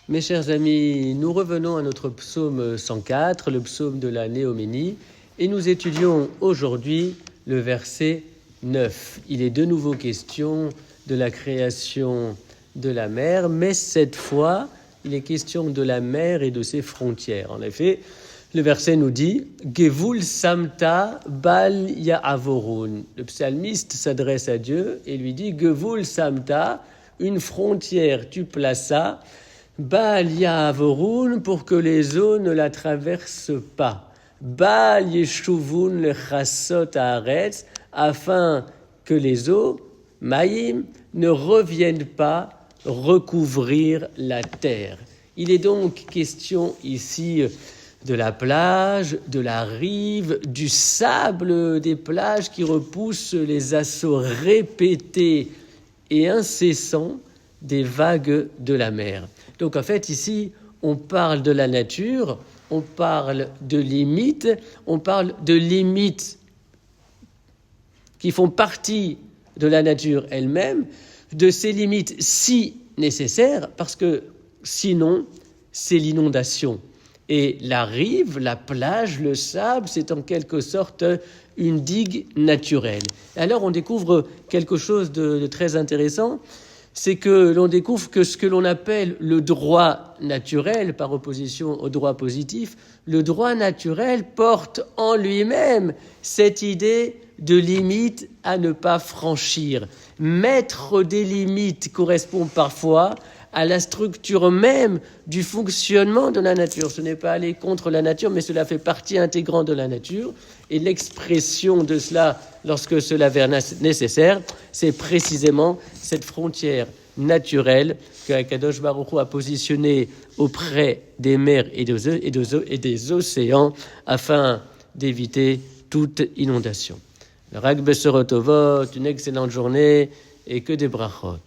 Mes chers amis, nous revenons à notre psaume 104, le psaume de la Néoménie, et nous étudions aujourd'hui le verset 9. Il est de nouveau question de la création de la mer, mais cette fois, il est question de la mer et de ses frontières. En effet, le verset nous dit « Gevul samta bal ya'avorun ». Le psalmiste s'adresse à Dieu et lui dit « Gevul samta », une frontière tu plaças, Bal ya'avorun, pour que les eaux ne la traversent pas. Bal yeshuvun lechassot haaretz, afin que les eaux, maïm, ne reviennent pas recouvrir la terre. Il est donc question ici de la plage, de la rive, du sable des plages qui repoussent les assauts répétés et incessants des vagues de la mer. Donc en fait ici on parle de la nature, on parle de limites, qui font partie de la nature elle-même, de ces limites si nécessaires, parce que sinon c'est l'inondation. Et la rive, la plage, le sable, c'est en quelque sorte une digue naturelle. Alors on découvre quelque chose de très intéressant, c'est que l'on découvre que ce que l'on appelle le droit naturel, par opposition au droit positif, le droit naturel porte en lui-même cette idée de limite à ne pas franchir. Mettre des limites correspond parfois à la structure même du fonctionnement de la nature. Ce n'est pas aller contre la nature, mais cela fait partie intégrante de la nature. Et l'expression de cela, lorsque cela est nécessaire, c'est précisément cette frontière naturelle que Akadosh Baruch Hu a positionnée auprès des mers et des océans afin d'éviter toute inondation. Le Rak Besorot Tovot, une excellente journée et que des brachot.